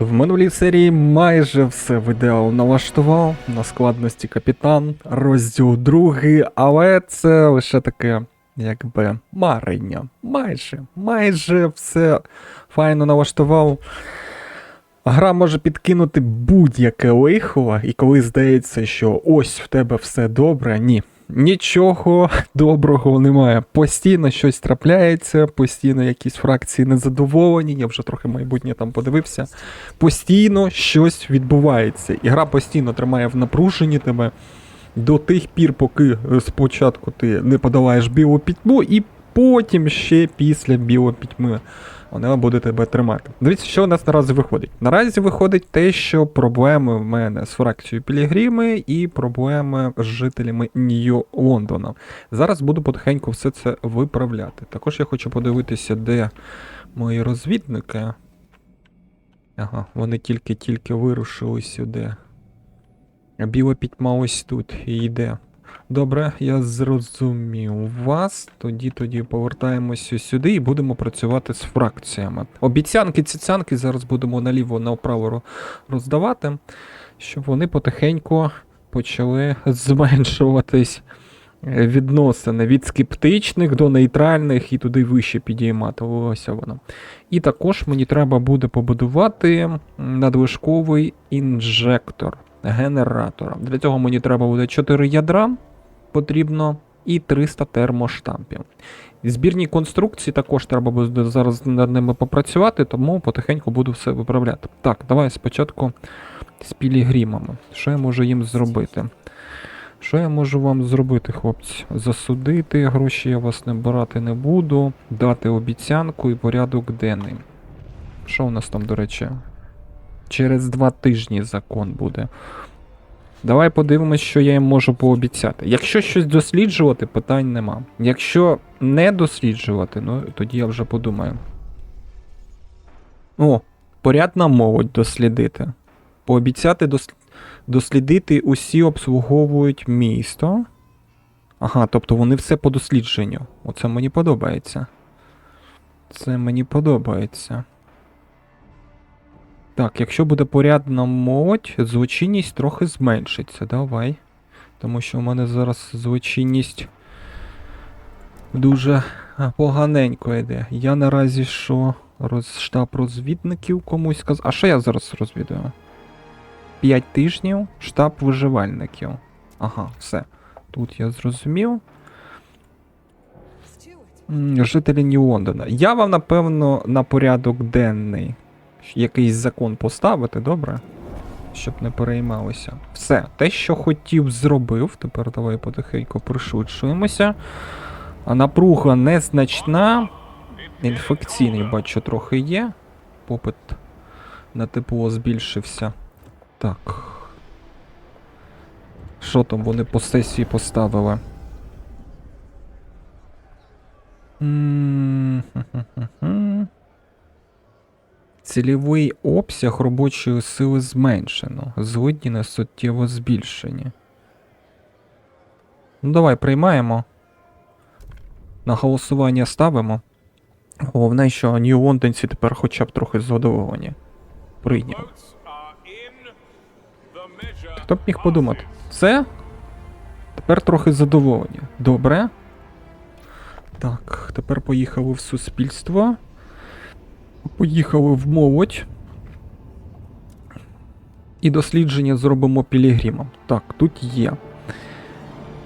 В минулій серії майже все в ідеал налаштував, на складності капітан, розділ другий, але це лише таке, якби, марення. Майже все файно налаштував. Гра може підкинути будь-яке лихо, і коли здається, що ось в тебе все добре, ні. Нічого доброго немає. Постійно щось трапляється, постійно якісь фракції незадоволені, я вже трохи майбутнє там подивився. Постійно щось відбувається. І гра постійно тримає в напруженні тебе до тих пір, поки спочатку ти не подолаєш білу пітьму, і потім ще після білої пітьми вона буде тебе тримати. Дивіться, що у нас наразі виходить. Наразі виходить те, що проблеми в мене з фракцією Пілігрими і проблеми з жителями Нью-Лондона. Зараз буду потихеньку все це виправляти. Також я хочу подивитися, де мої розвідники. Ага, вони тільки вирушили сюди. А біла пітьма ось тут і йде. Добре, я зрозумів вас. Тоді повертаємося сюди і будемо працювати з фракціями. Обіцянки, цяцянки зараз будемо наліво-направо роздавати, щоб вони потихеньку почали зменшуватись відносини від скептичних до нейтральних і туди вище підіймати. Ось воно. І також мені треба буде побудувати надлишковий інжектор генератора. Для цього мені треба буде 4 ядра потрібно і 300 термоштампів. Збірні конструкції також треба буде зараз над ними попрацювати, тому потихеньку буду все виправляти. Так, давай спочатку з пілігримами. Що я можу їм зробити? Що я можу вам зробити, хлопці? Засудити, гроші я вас не брати не буду, дати обіцянку і порядок денний. Що у нас там, до речі? Через 2 тижні закон буде. Давай подивимось, що я їм можу пообіцяти. Якщо щось досліджувати, питань нема. Якщо не досліджувати, ну тоді я вже подумаю. О, порядна молодь дослідити. Пообіцяти дослідити усі обслуговують місто. Ага, тобто вони все по дослідженню. Оце мені подобається. Це мені подобається. Так, якщо буде порядна молодь, злочинність трохи зменшиться. Давай. Тому що в мене зараз злочинність дуже поганенько йде. Я наразі що? Штаб розвідників комусь сказав. А що я зараз розвідую? 5 тижнів, штаб виживальників. Ага, все. Тут я зрозумів. Жителі Нью-Лондона. Я вам, напевно, на порядок денний якийсь закон поставити, добре? Щоб не переймалися. Все, те, що хотів, зробив. Тепер давай потихеньку пришвидшуємося. А напруга незначна. Інфекційний, бачу, трохи є. Попит на тепло збільшився. Так. Що там вони по сесії поставили? Цільовий обсяг робочої сили зменшено. Злидні суттєво збільшені. Ну давай приймаємо. На голосування ставимо. Головне, що нью-лондонці тепер хоча б трохи задоволені. Прийняв. Хто б міг подумати? Це? Тепер трохи задоволені. Добре. Так, тепер поїхали в суспільство. Поїхали в молодь. І дослідження зробимо пілігримом. Так, тут є.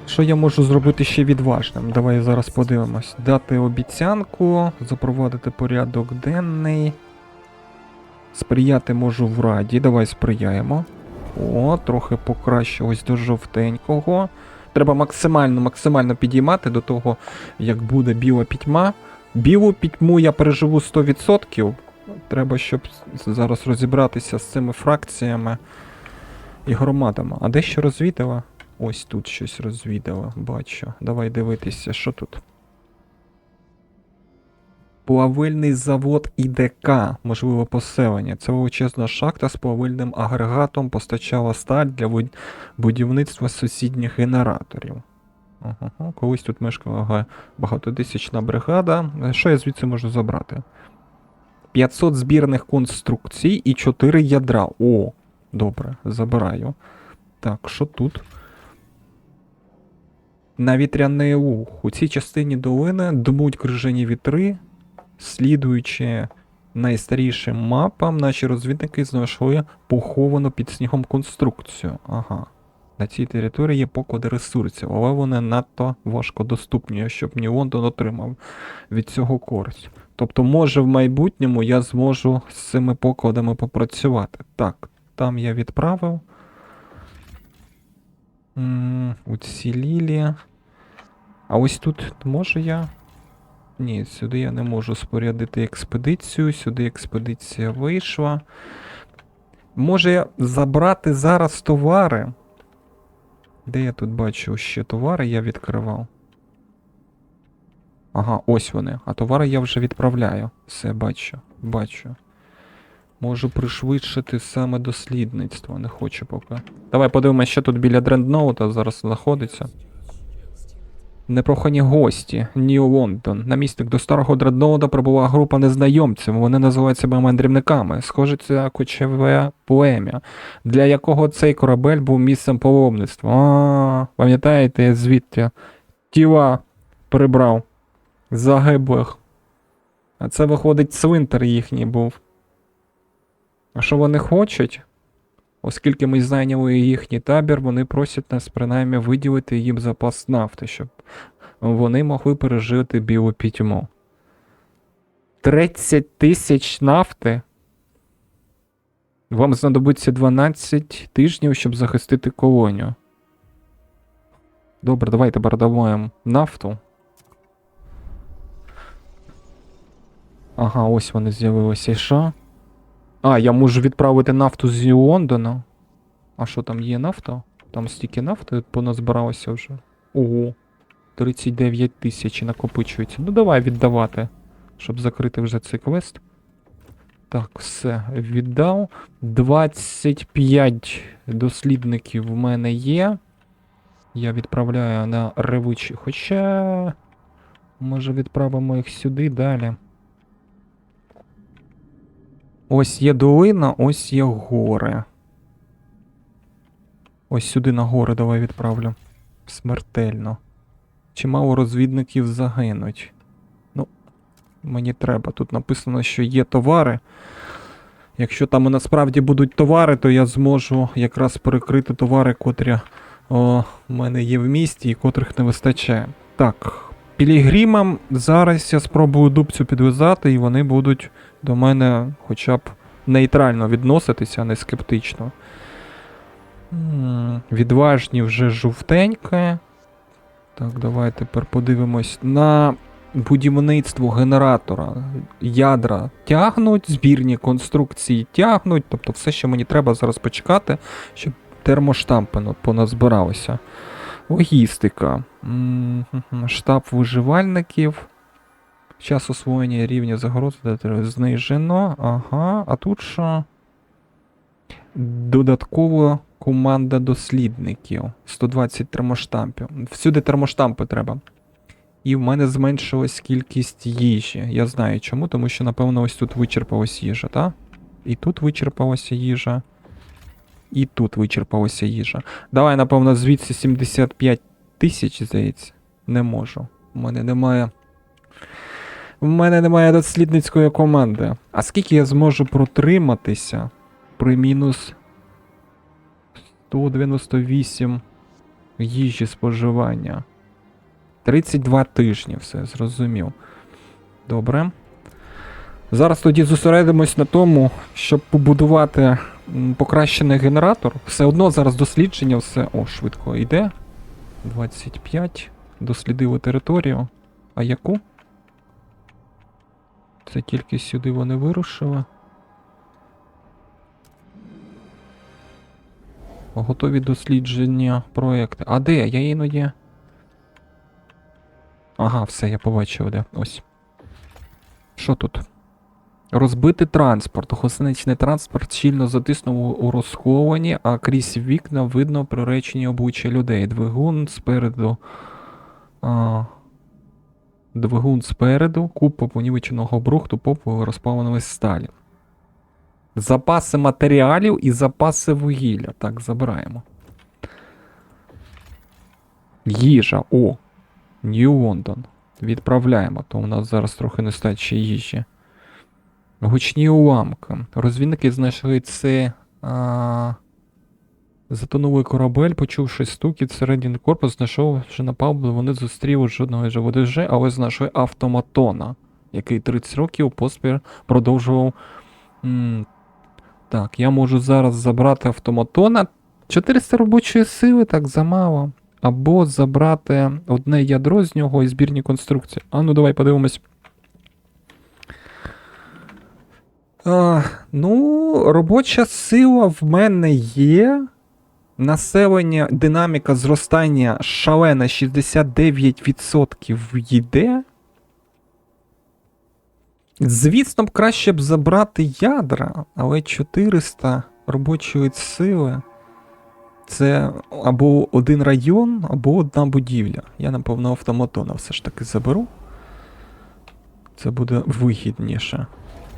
Що я можу зробити ще відважним? Давай зараз подивимось. Дати обіцянку, запровадити порядок денний. Сприяти можу в раді. Давай сприяємо. О, трохи покращилось до жовтенького. Треба максимально підіймати до того, як буде біла пітьма. Білу пітьму я переживу 100%. Треба, щоб зараз розібратися з цими фракціями і громадами. А де що розвідала? Ось тут щось розвідала, бачу. Давай дивитися, що тут. Плавильний завод ІДК, можливо, поселення. Це величезна шахта з плавильним агрегатом постачала сталь для будівництва сусідніх генераторів. Ага, колись тут мешкала багатотисячна бригада. Що я звідси можу забрати? 500 збірних конструкцій і 4 ядра. О, добре, забираю. Так, що тут? На вітряний луг. У цій частині долини дмуть крижані вітри, слідуючи найстарішим мапам, наші розвідники знайшли поховану під снігом конструкцію. Ага. На цій території є поклади ресурсів, але вони надто важко доступні, щоб ні Лондон отримав від цього користь. Тобто, може в майбутньому я зможу з цими покладами попрацювати. Так, там я відправив. Уцілілі. А ось тут може я... Ні, сюди я не можу спорядити експедицію, сюди експедиція вийшла. Може я забрати зараз товари? Де я тут бачу ще товари, я відкривав. Ага, ось вони. А товари я вже відправляю. Все, бачу. Можу пришвидшити саме дослідництво, не хочу поки. Давай подивимось, що тут біля Дрендноута зараз знаходиться. Непрохані гості, Нью-Лондон. На містик до старого Дредноута прибула група незнайомців, вони називають себе мандрівниками. Схоже, це кочеве плем'я, для якого цей корабель був місцем паломництва. Пам'ятаєте, я звідти тіла прибрав загиблих. А це, виходить, цвинтар їхній був. А що вони хочуть? Оскільки ми зайняли їхній табір, вони просять нас принаймні виділити їм запас нафти, щоб вони могли пережити білу пітьму. 30 тисяч нафти? Вам знадобиться 12 тижнів, щоб захистити колонію. Добре, давайте передамо нафту. Ага, ось вони з'явилися. І що? А, я можу відправити нафту з Лондона. А що там є нафта? Там стільки нафти поназбиралося вже. Ого. 39 тисяч накопичується. Ну давай віддавати, щоб закрити вже цей квест. Так, все, віддав. 25 дослідників в мене є. Я відправляю на ревучі. Хоча... Може відправимо їх сюди далі. Ось є долина, ось є гори. Ось сюди на гори давай відправлю. Смертельно. Чимало розвідників загинуть. Ну, мені треба. Тут написано, що є товари. Якщо там і насправді будуть товари, то я зможу якраз перекрити товари, котрі в мене є в місті і котрих не вистачає. Так, пілігримам зараз я спробую дубцю підв'язати, і вони будуть до мене хоча б нейтрально відноситися, а не скептично. Відважні вже жовтеньке. Так, давай тепер подивимось на будівництво генератора. Ядра тягнуть, збірні конструкції тягнуть. Тобто все, що мені треба зараз почекати, щоб термоштампи поназбиралися. Логістика. Штаб виживальників. Час освоєння рівня загроз знижено. Ага, а тут що? Додатково команда дослідників. 120 термоштампів. Всюди термоштампи треба. І в мене зменшилась кількість їжі. Я знаю чому, тому що, напевно, ось тут вичерпалась їжа, так? І тут вичерпалася їжа. І тут вичерпалася їжа. Давай, напевно, звідси 75 тисяч, здається. Не можу. У мене немає дослідницької команди. А скільки я зможу протриматися при мінус 198 їжі споживання? 32 тижні, все, зрозумів. Добре. Зараз тоді зосередимось на тому, щоб побудувати покращений генератор. Все одно зараз дослідження, все, швидко йде. 25. Дослідили територію. А яку? Це тільки сюди вони вирушили. Готові дослідження проєкти. А де? Я іноді... Ага, все, я побачив, де. Ось. Що тут? Розбитий транспорт. Гусеничний транспорт щільно затиснув у розховані, а крізь вікна видно приречені обличчя людей. Двигун спереду Двигун спереду, купа понівеченого брухту, попової розпаленої сталі. Запаси матеріалів і запаси вугілля. Так, забираємо. Їжа. О! Нью-Лондон. Відправляємо, то у нас зараз трохи нестачі їжі. Гучні уламки. Розвідники знайшли це... Затонулий корабель, почувши стукіт, середній корпус знайшов, що на палубі вони зустріли жодного ЖВДЖ, але знайшли автоматона, який 30 років поспіль продовжував... Так, я можу зараз забрати автоматона. 400 робочої сили, так замало. Або забрати одне ядро з нього і збірні конструкції. А ну давай подивимось. Робоча сила в мене є. Населення, динаміка зростання шалена 69% йде. Звісно б, краще б забрати ядра, але 400 робочої сили це або один район, або одна будівля. Я, напевно, автоматона все ж таки заберу. Це буде вигідніше.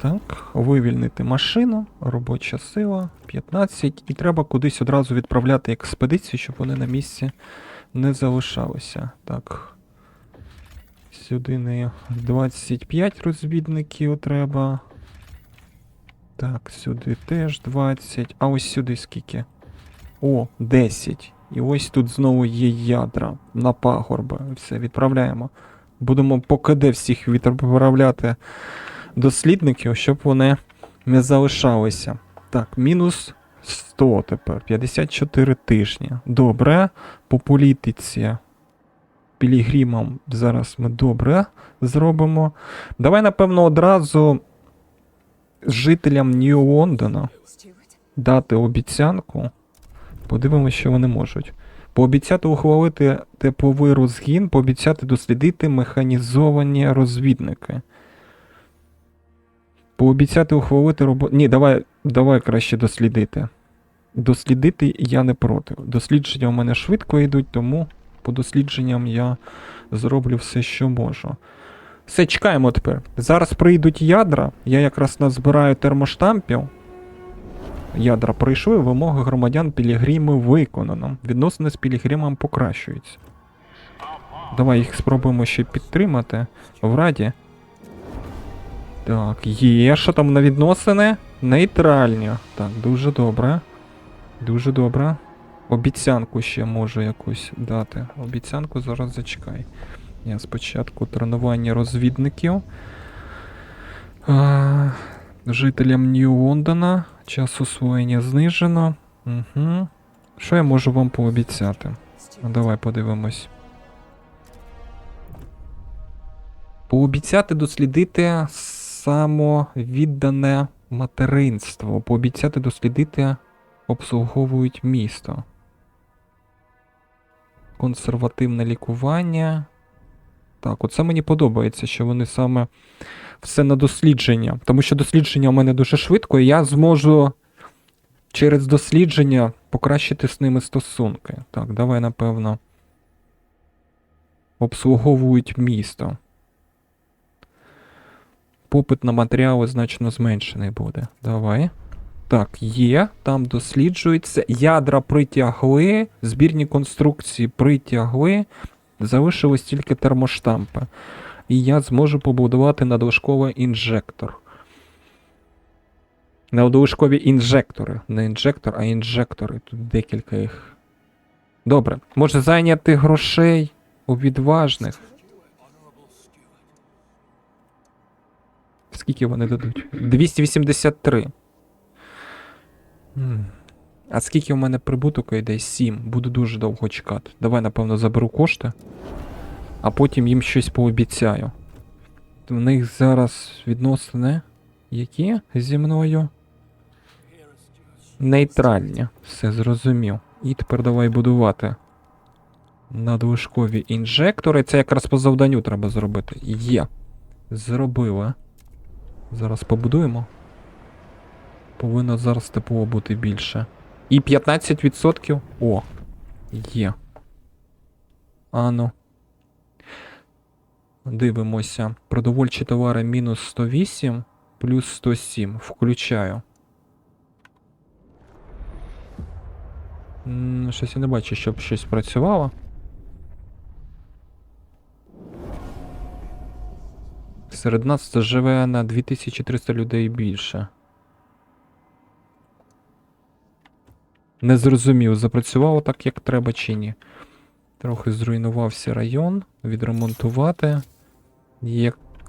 Так, вивільнити машину, робоча сила, 15. І треба кудись одразу відправляти експедицію, щоб вони на місці не залишалися. Так. Сюди не 25 розвідників треба. Так, сюди теж 20. А ось сюди скільки? О, 10. І ось тут знову є ядра на пагорби. Все, відправляємо. Будемо по КД всіх відправляти дослідників, щоб вони не залишалися. Так, мінус 100 тепер. 54 тижні. Добре. По політиці пілігримам зараз ми добре зробимо. Давай, напевно, одразу жителям Нью-Лондона дати обіцянку. Подивимося, що вони можуть. Пообіцяти ухвалити тепловий розгін, пообіцяти дослідити механізовані розвідники. Пообіцяти ухвалити роботу... Ні, давай краще дослідити. Дослідити я не проти. Дослідження у мене швидко йдуть, тому по дослідженням я зроблю все, що можу. Все, чекаємо тепер. Зараз прийдуть ядра, я якраз назбираю термоштампів. Ядра прийшли, вимоги громадян Пілігрими виконано. Відносини з Пілігримом покращуються. Давай їх спробуємо ще підтримати в Раді. Так, є, що там на відносини? Нейтральні. Так, дуже добре. Дуже добре. Обіцянку ще можу якусь дати. Обіцянку зараз зачекай. Я спочатку тренування розвідників. Жителям Нью-Лондона. Час освоєння знижено. Угу. Що я можу вам пообіцяти? Давай подивимось. Пообіцяти дослідити самовіддане материнство. Пообіцяти дослідити обслуговують місто. Консервативне лікування. Так, оце мені подобається, що вони саме все на дослідження. Тому що дослідження у мене дуже швидко, і я зможу через дослідження покращити з ними стосунки. Так, давай, напевно. Обслуговують місто. Попит на матеріали значно зменшений буде. Давай. Так, є. Там досліджується. Ядра притягли. Збірні конструкції притягли. Залишилось тільки термоштампи. І я зможу побудувати надлишковий інжектор. Надлишкові інжектори. Не інжектор, а інжектори. Тут декілька їх. Добре. Може зайняти грошей у відважних. Скільки вони дадуть? 283. А скільки в мене прибуток йде? 7. Буду дуже довго чекати. Давай, напевно, заберу кошти. А потім їм щось пообіцяю. В них зараз відносини які зі мною? Нейтральні. Все, зрозумів. І тепер давай будувати надлишкові інжектори. Це якраз по завданню треба зробити. Є. Зробили. Зараз побудуємо. Повинно зараз тепло бути більше. І 15%. О, є. Ану. Дивимося. Продовольчі товари мінус 108, плюс 107. Включаю. Щось я не бачу, щоб щось працювало. Серед нас це живе на 2300 людей більше. Не зрозумів, запрацювало так, як треба чи ні. Трохи зруйнувався район. Відремонтувати.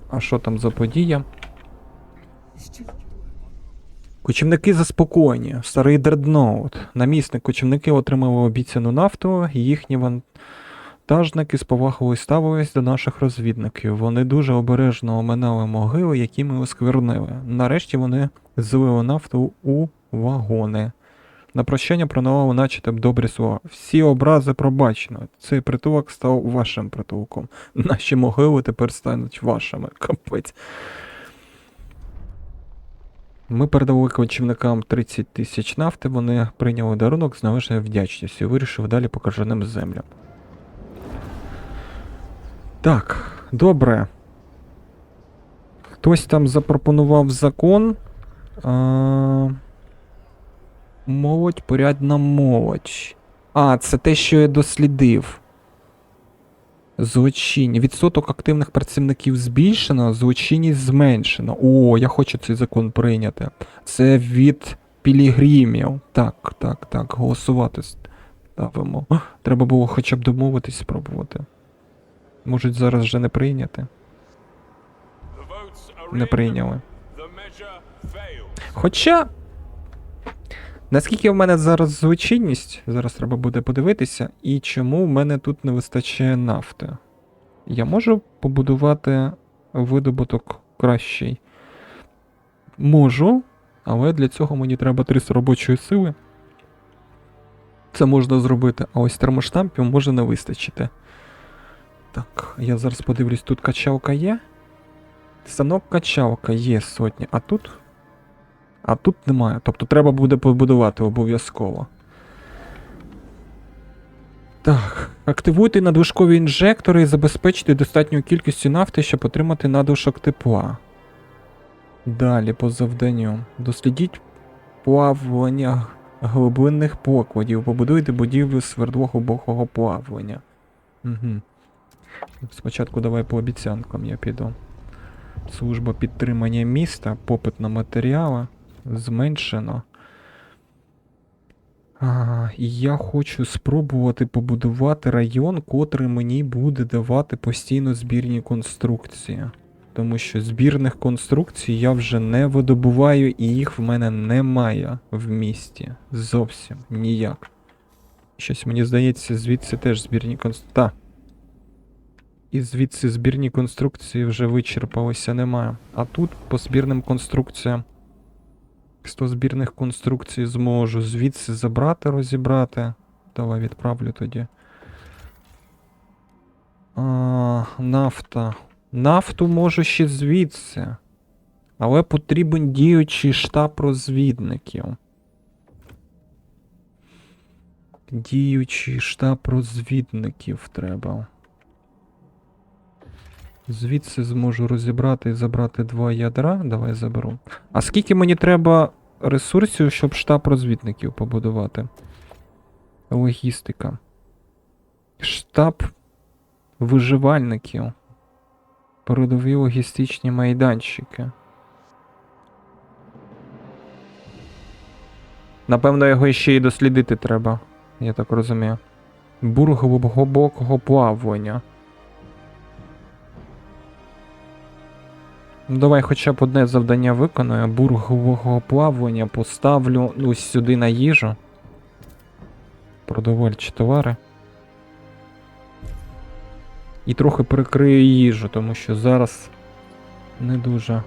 А що там за подія? Кочівники заспокоєні. Старий дредноут. Намісник кочівники отримали обіцяну нафту, їхні вантажники з повагою ставились до наших розвідників. Вони дуже обережно оминали могили, які ми осквернили. Нарешті вони злили нафту у вагони. На прощання пронували наче добрі слова. Всі образи пробачено. Цей притулок став вашим притулком. Наші могили тепер стануть вашими. Капець. Ми передали кочівникам 30 тисяч нафти, вони прийняли дарунок з належною вдячністю і вирішили далі по кажаним землям. Так, добре. Хтось там запропонував закон. Молодь, порядна молодь. Це те, що я дослідив. Злочинні. Відсоток активних працівників збільшено, злочинність зменшено. Я хочу цей закон прийняти. Це від пілігримів. Так, голосувати ставимо. Треба було хоча б домовитись, спробувати. Можуть зараз вже не прийняти. Не прийняли. Хоча... Наскільки в мене зараз злочинність, зараз треба буде подивитися, і чому в мене тут не вистачає нафти. Я можу побудувати видобуток кращий? Можу, але для цього мені треба 300 робочої сили. Це можна зробити, а ось термоштампів може не вистачити. Так, я зараз подивлюсь, тут качалка є? Станок качалка є сотні, а тут? А тут немає. Тобто треба буде побудувати обов'язково. Так. Активуйте надлишкові інжектори і забезпечте достатньою кількістю нафти, щоб отримати надлишок тепла. Далі по завданню. Дослідіть плавлення глибинних покладів. Побудуйте будівлю свердлоглибокого плавлення. Угу. Спочатку давай по обіцянкам я піду. Служба підтримання міста, попит на матеріали. Зменшено. Я хочу спробувати побудувати район, котрий мені буде давати постійно збірні конструкції. Тому що збірних конструкцій я вже не видобуваю і їх в мене немає в місті. Зовсім ніяк. Щось мені здається, звідси теж збірні конструкції. І звідси збірні конструкції вже вичерпалися, немає. А тут по збірним конструкціям 100 збірних конструкцій зможу звідси забрати, розібрати. Давай відправлю тоді. Нафта. Нафту можу ще звідси. Але потрібен діючий штаб розвідників. Діючий штаб розвідників треба. Звідси зможу розібрати і забрати 2 ядра. Давай заберу. А скільки мені треба ресурсів, щоб штаб розвідників побудувати? Логістика. Штаб виживальників. Передові логістичні майданчики. Напевно, його ще й дослідити треба. Я так розумію. Бург глибокого плавання. Давай хоча б одне завдання виконаю. Бург глибокого плавання поставлю ось сюди на їжу. Продовольчі товари. І трохи перекрию їжу, тому що зараз не дуже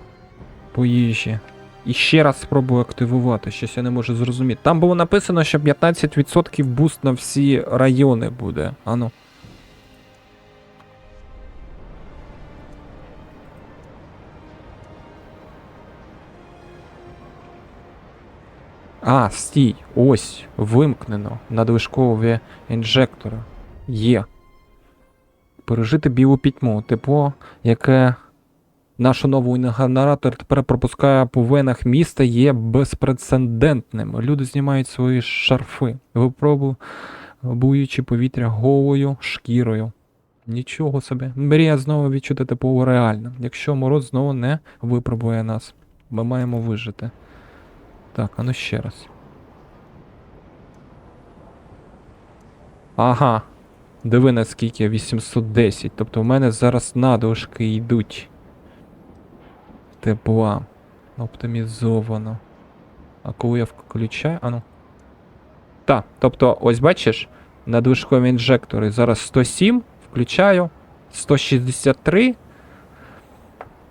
по їжі. І ще раз спробую активувати, щось я не можу зрозуміти. Там було написано, що 15% буст на всі райони буде. Ану. Стій. Ось. Вимкнено. Надлишкові інжектори. Є. Пережити білу пітьму. Тепло, яке наш новий генератор тепер пропускає по венах міста, є безпрецедентним. Люди знімають свої шарфи, випробуючи повітря голою шкірою. Нічого собі. Мрія знову відчути тепло реально. Якщо мороз знову не випробує нас, ми маємо вижити. Так, а ну ще раз. Ага. Диви наскільки, 810. Тобто в мене зараз надлишки йдуть. Тепла. Оптимізовано. А коли я включаю? Ану. Так, тобто, ось бачиш, надлишкові інжектори. Зараз 107, включаю. 163.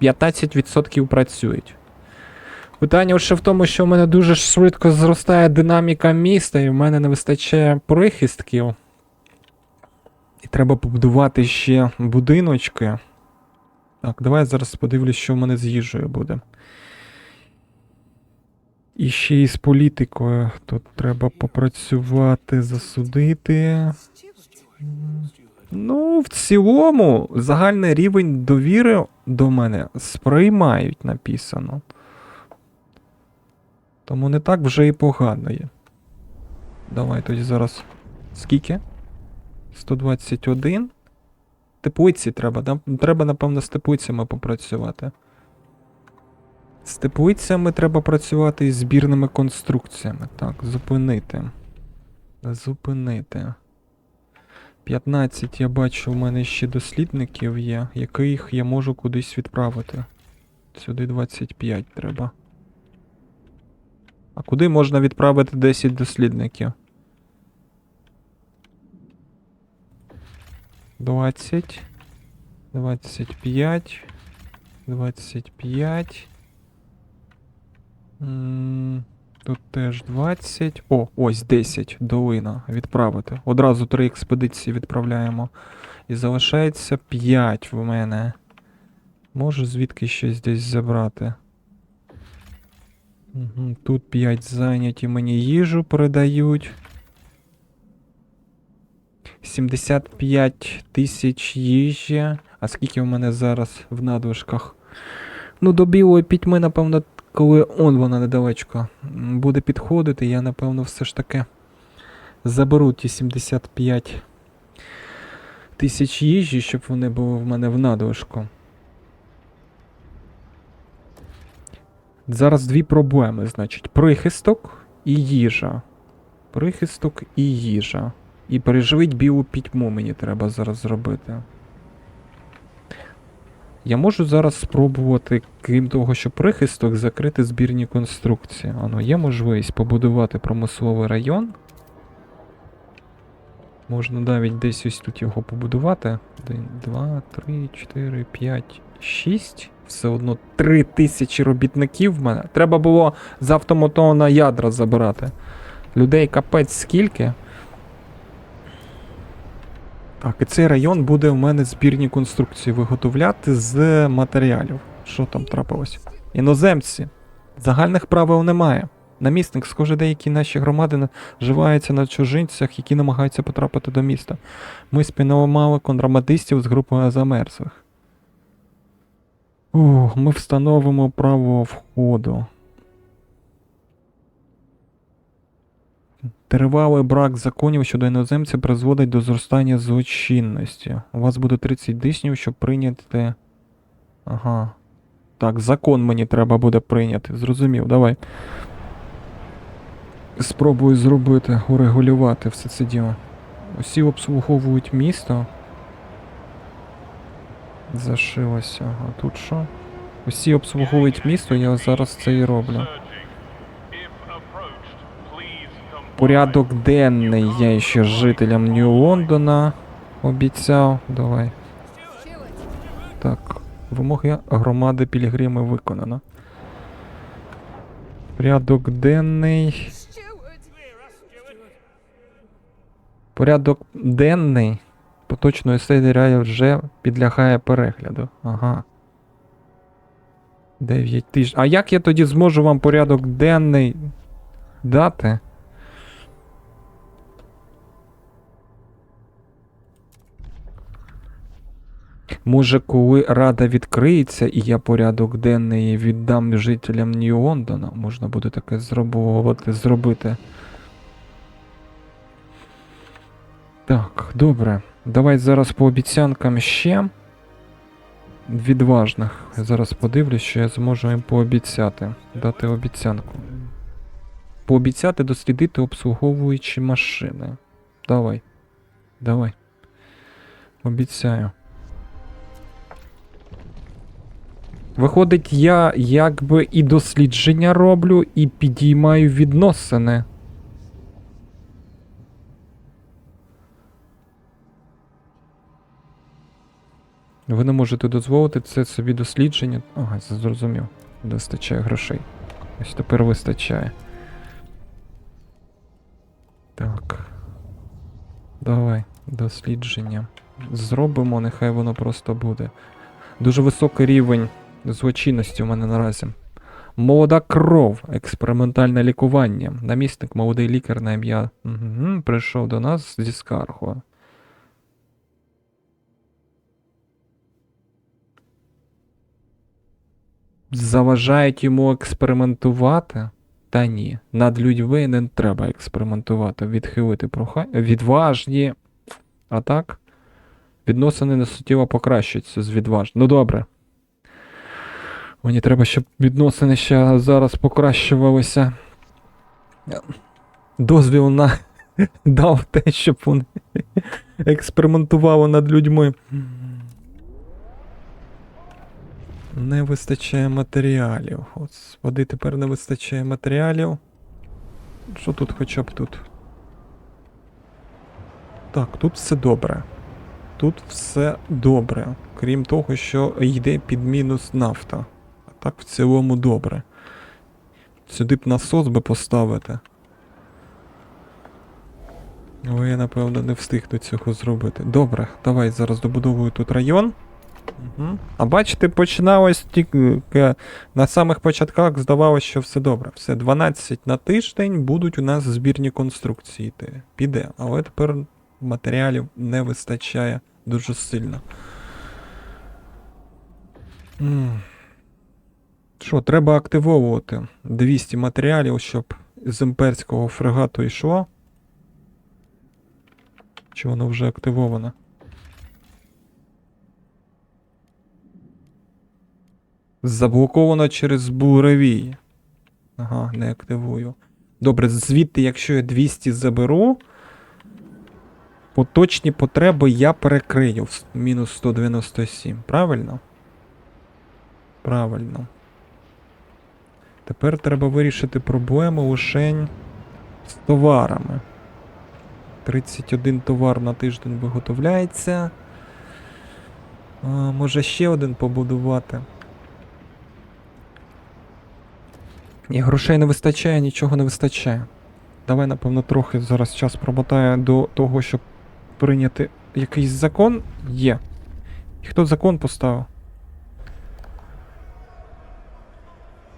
15% працюють. Питання лише в тому, що в мене дуже швидко зростає динаміка міста, і в мене не вистачає прихистків. І треба побудувати ще будиночки. Так, давай я зараз подивлюсь, що в мене з їжею буде. І ще й з політикою. Тут треба попрацювати, засудити. Ну, в цілому, загальний рівень довіри до мене сприймають, написано. Тому не так вже і погано є. Давай тоді зараз. Скільки? 121. Теплиці треба, да? Треба, напевно, з теплицями попрацювати. З теплицями треба працювати і збірними конструкціями. Так, зупинити. Зупинити. 15, я бачу, у мене ще дослідників є, яких я можу кудись відправити. Сюди 25 треба. А куди можна відправити 10 дослідників? 20, 25, 25. Тут теж 20. О, ось 10. Долина. Відправити. Одразу 3 експедиції відправляємо. І залишається 5 в мене. Можу звідки щось десь забрати. Угу. Тут 5 зайняті, мені їжу передають. 75 тисяч їжі. А скільки в мене зараз в надлишках? Ну, до білої пітьми, напевно, коли вона недалечко буде підходити, я, напевно, все ж таки заберу ті 75 тисяч їжі, щоб вони були в мене в надлишку. Зараз дві проблеми, значить. Прихисток і їжа. Прихисток і їжа. І переживіть білу пітьму мені треба зараз зробити. Я можу зараз спробувати, крім того, що прихисток, закрити збірні конструкції. Ано, є можливість побудувати промисловий район. Можна навіть десь ось тут його побудувати. 1, 2, 3, 4, 5, 6. Все одно 3000 робітників в мене. Треба було з автомотона ядра забирати. Людей капець скільки. Так, і цей район буде в мене збірні конструкції виготовляти з матеріалів. Що там трапилось? Іноземці. Загальних правил немає. Намісник, схоже, деякі наші громади наживаються на чужинцях, які намагаються потрапити до міста. Ми спіймали контрабандистів з групою замерзлих. Ми встановимо право входу. Тривалий брак законів щодо іноземців призводить до зростання злочинності. У вас буде 30 днів, щоб прийняти... Ага. Так, закон мені треба буде прийняти. Зрозумів, давай. Спробую зробити, урегулювати все це діло. Усі обслуговують місто. Зашилося. А тут що? Усі обслуговують місто, я зараз це і роблю. Порядок денний я ще жителям Нью-Лондона обіцяв. Давай. Так, вимоги громади Пілігрими виконано. Порядок денний. Порядок денний поточної серії вже підлягає перегляду. Ага. 9 тижнів. А як я тоді зможу вам порядок денний дати? Може, коли Рада відкриється і я порядок денний віддам жителям Нью-Лондона, можна буде таке зробити. Так, добре. Давай зараз по обіцянкам ще. Відважних. Я зараз подивлюсь, що я зможу їм пообіцяти. Дати обіцянку. Пообіцяти дослідити обслуговуючі машини. Давай. Давай. Обіцяю. Виходить, я якби і дослідження роблю, і підіймаю відносини. Ви не можете дозволити це собі дослідження. Ага, зрозумів. Вистачає грошей. Ось тепер вистачає. Так. Давай, дослідження. Зробимо, нехай воно просто буде. Дуже високий рівень злочинності у мене наразі. Молода кров. Експериментальне лікування. Намісник, молодий лікар на ім'я. Прийшов до нас зі скаргою. Заважають йому експериментувати? Та ні. Над людьми не треба експериментувати. Відхилити прохання. Відважні. А так? Відносини несуттєво покращуються з відважним. Ну добре. Мені треба, щоб відносини ще зараз покращувалися. Дозвіл на дав те, щоб вони експериментували над людьми. Не вистачає матеріалів. Господи, тепер не вистачає матеріалів. Що тут хоча б тут? Так, тут все добре. Тут все добре. Крім того, що йде під мінус нафта. А так в цілому добре. Сюди б насос би поставити. Але я, напевно, не встигну цього зробити. Добре, давай зараз добудовую тут район. Угу. А бачите, починалось тільки на самих початках здавалося, що все добре. Все, 12 на тиждень будуть у нас збірні конструкції. Піде. Але тепер матеріалів не вистачає дуже сильно. Що, треба активовувати 200 матеріалів, щоб з імперського фрегату йшло. Чи воно вже активовано? Заблоковано через буревій. Ага, не активую. Добре, звідти, якщо я 200 заберу, поточні потреби я перекрию в мінус 197. Правильно? Правильно. Тепер треба вирішити проблему лишень з товарами. 31 товар на тиждень виготовляється. Може ще один побудувати. І грошей не вистачає, нічого не вистачає. Давай, напевно, трохи зараз час промотає до того, щоб прийняти якийсь закон. Є. І хто закон поставив?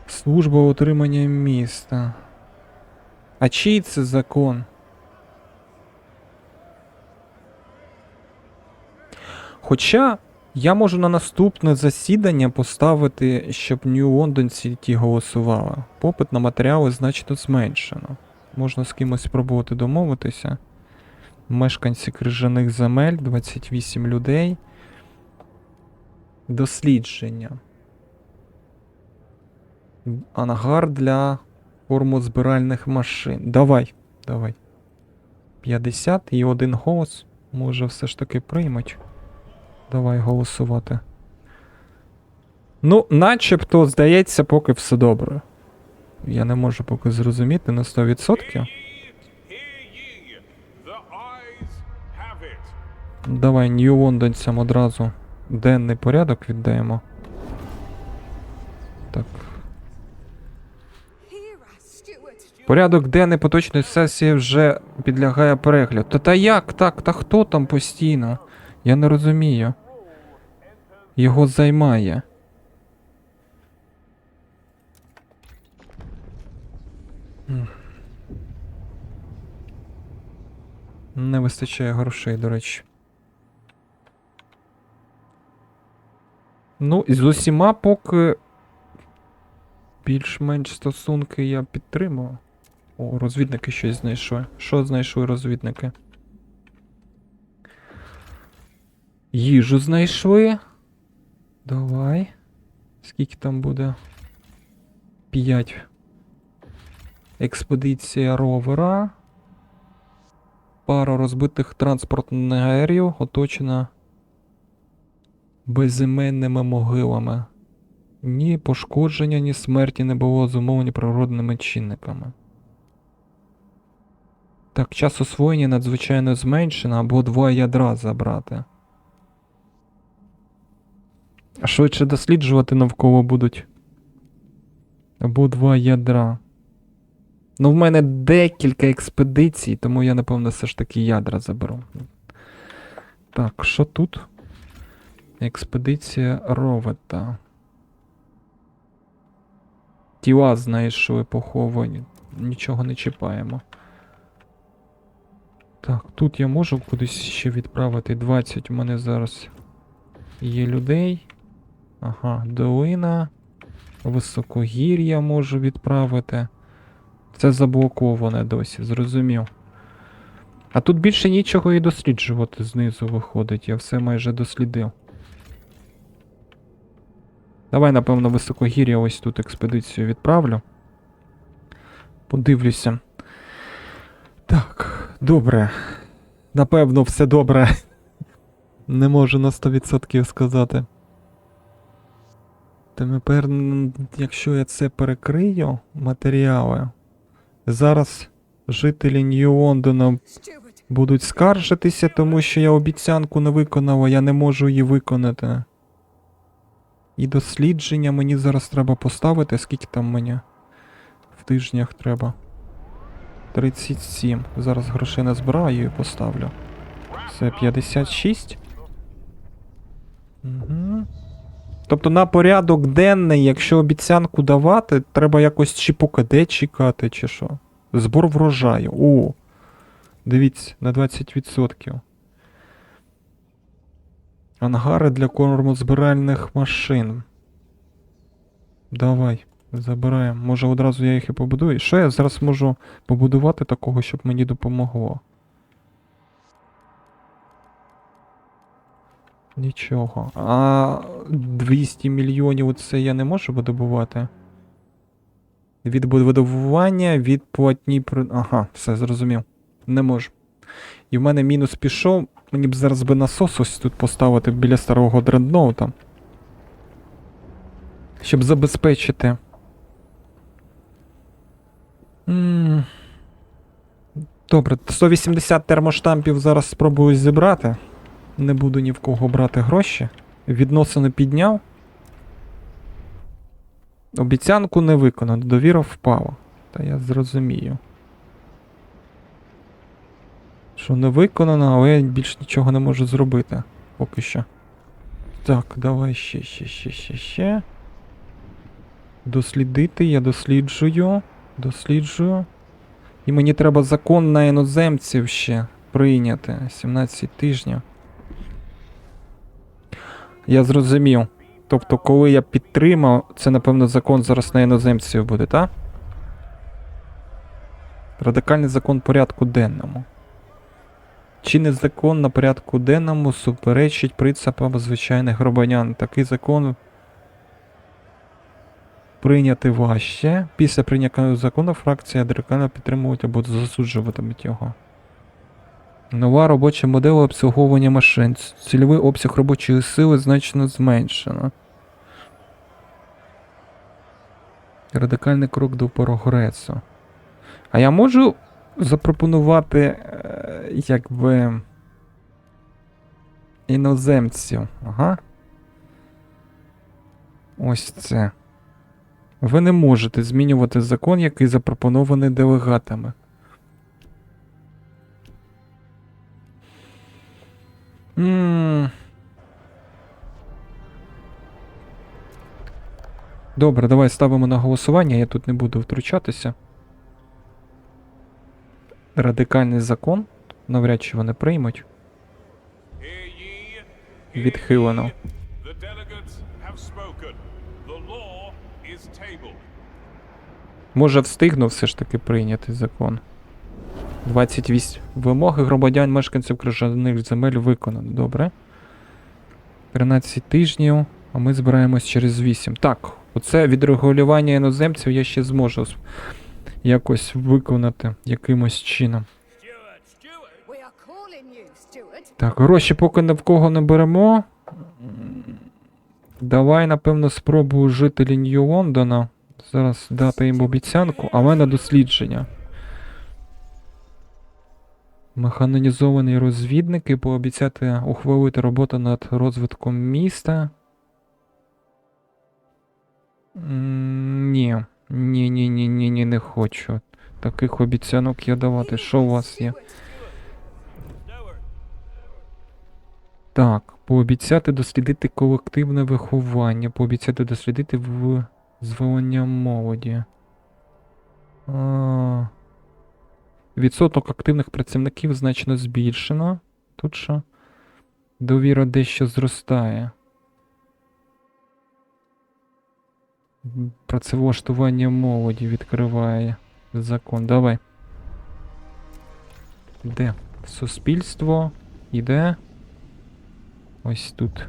Служба утримання міста. А чий це закон? Хоча я можу на наступне засідання поставити, щоб нью-лондонці ті голосували. Попит на матеріали значно зменшено. Можна з кимось спробувати домовитися. Мешканці крижаних земель, 28 людей. Дослідження. Ангар для формозбиральних машин. Давай, давай. 50 і один голос. Може все ж таки приймуть. Давай голосувати. Ну, начебто, здається, поки все добре. Я не можу поки зрозуміти на 100%. Давай нью-лондонцям одразу денний порядок віддаємо. Так. Порядок денний поточної сесії вже підлягає перегляду. Та як так? Та хто там постійно? Я не розумію. Його займає. Не вистачає грошей, до речі. Ну, і з усіма поки більш-менш стосунки я підтримую. О, розвідники щось знайшли. Що знайшли розвідники? Їжу знайшли. Давай. Скільки там буде? 5. Експедиція ровера. Пара розбитих транспортних аерів, оточена безіменними могилами. Ні пошкодження, ні смерті не було зумовлені природними чинниками. Так, час освоєння надзвичайно зменшено, або 2 ядра забрати. А швидше досліджувати навколо будуть. Або 2 ядра. Ну, в мене декілька експедицій, тому я, напевно, все ж таки ядра заберу. Так, що тут? Експедиція ровета. Тіла знайшли поховані. Нічого не чіпаємо. Так, тут я можу кудись ще відправити 20. У мене зараз є людей. Ага, долина. Високогір'я можу відправити. Це заблоковане досі, зрозумів. А тут більше нічого і досліджувати знизу виходить. Я все майже дослідив. Давай, напевно, високогір'я ось тут експедицію відправлю. Подивлюся. Так, добре. Напевно, все добре. Не можу на 100% сказати. Тепер, якщо я це перекрию, матеріали, зараз жителі Нью-Лондона будуть скаржитися, тому що я обіцянку не виконав, а я не можу її виконати. І дослідження мені зараз треба поставити. Скільки там мені в тижнях треба? 37. Зараз грошей назбираю і поставлю. Це 56. Угу. Тобто на порядок денний, якщо обіцянку давати, треба якось чи по КД чекати, чи що. Збор врожаю. О! Дивіться, на 20%. Ангари для кормозбиральних машин. Давай, забираємо. Може одразу я їх і побудую. Що я зараз можу побудувати такого, щоб мені допомогло? Нічого. А 200 мільйонів це я не можу видобувати? Від видобування, від платні... Ага, все, зрозумів. Не можу. І в мене мінус пішов. Мені б зараз би насос ось тут поставити біля старого дредноута. Щоб забезпечити. Добре, 180 термоштампів зараз спробую зібрати. Не буду ні в кого брати гроші. Відносини підняв. Обіцянку не виконано, довіра впала. Та я зрозумію. Що не виконано, але я більш нічого не можу зробити. Поки що. Так, давай ще. Дослідити, я досліджую. Досліджую. І мені треба закон на іноземців ще прийняти. 17 тижнів. Я зрозумів. Тобто, коли я підтримав, це, напевно, закон зараз на іноземців буде, так? Радикальний закон порядку денному. Чинний закон на порядку денному суперечить принципам звичайних громадян. Такий закон прийняти важче. Після прийняття закону фракція радикально підтримувати або засуджуватиме його. Нова робоча модель обслуговування машин. Цільовий обсяг робочої сили значно зменшено. Радикальний крок до прогресу. А я можу запропонувати, якби, іноземців. Ага. Ось це. Ви не можете змінювати закон, який запропонований делегатами. Добре, давай ставимо на голосування, я тут не буду втручатися. Радикальний закон. Навряд чи вони приймуть. Відхилено. Може встигну все ж таки прийняти закон. 28. Вимоги громадян мешканців крижаних земель виконано. Добре. 13 тижнів, а ми збираємось через 8. Так, оце відрегулювання іноземців я ще зможу якось виконати якимось чином. Так, гроші поки ні в кого не беремо. Давай, напевно, спробую жителі Нью-Лондона зараз дати їм обіцянку, але на дослідження. Механізовані розвідники пообіцяти ухвалити роботу над розвитком міста. Ні. Ні, не хочу. Таких обіцянок я давати. Що у вас є? Так, пообіцяти дослідити колективне виховання, пообіцяти дослідити визволення молоді. Відсоток активних працівників значно збільшено. Тут що? Довіра дещо зростає. Працевлаштування молоді відкриває закон. Давай. Де? Суспільство. Іде. Ось тут.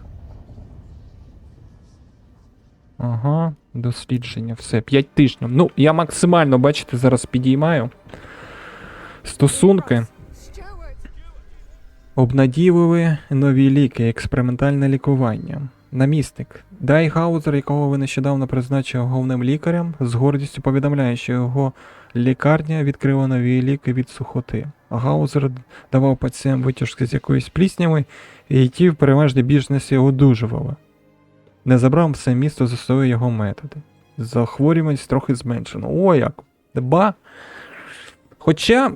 Ага, дослідження. Все, 5 тижнів. Ну, я максимально, бачите, зараз підіймаю. Стосунки. Обнадійливі нові ліки, експериментальне лікування. Намісник. Дай Гаузер, якого ви нещодавно призначили головним лікарем, з гордістю повідомляє, що його лікарня відкрила нові ліки від сухоти. Гаузер давав пацієнтам витяжки з якоїсь пліснями, і ті в переважній більшості одужували. Незабаром все місто застосовує його методи. Захворюваність трохи зменшено. О, як! Ба! Хоча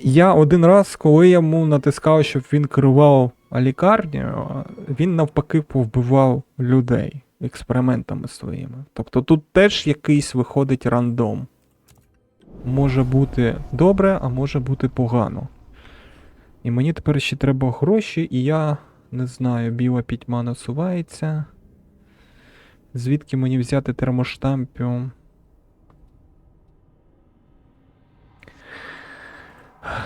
я один раз, коли йому натискав, щоб він керував лікарнею, він навпаки повбивав людей експериментами своїми. Тобто тут теж якийсь виходить рандом. Може бути добре, а може бути погано. І мені тепер ще треба гроші, і я не знаю, біла пітьма насувається. Звідки мені взяти термоштампів?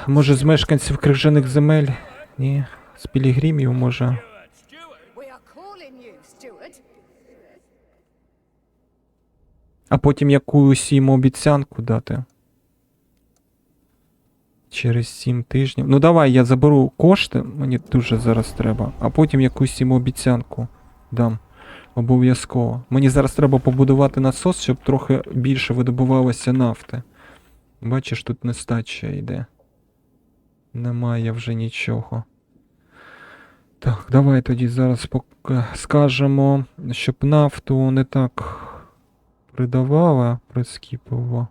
Може з мешканців крижаних земель? Ні, з пілігримів може. А потім якусь їм обіцянку дати. Через 7 тижнів. Ну давай, я заберу кошти, мені дуже зараз треба. А потім якусь їм обіцянку дам. Обов'язково. Мені зараз треба побудувати насос, щоб трохи більше видобувалося нафти. Бачиш, тут нестача йде. Немає вже нічого. Так, давай тоді зараз скажемо, щоб нафту не так придавала прискіпливо.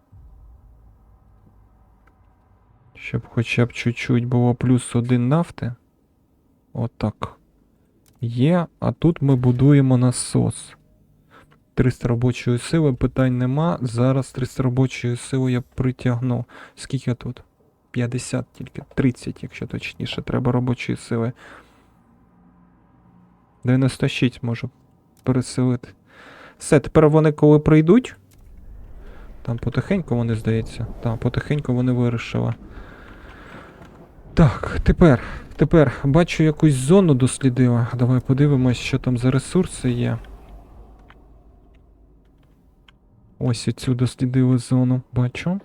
Щоб хоча б чуть-чуть було +1 нафти. Отак. Є, а тут ми будуємо насос. 300 робочої сили, питань нема. Зараз 300 робочої сили я притягну. Скільки тут? 50 тільки. 30, якщо точніше, треба робочої сили. 96 можу переселити. Все, тепер вони коли прийдуть. Там потихеньку вони, здається. Так, потихеньку вони вирішили. Так, тепер бачу якусь зону дослідила. Давай подивимось, що там за ресурси є. Ось цю дослідили зону, бачу.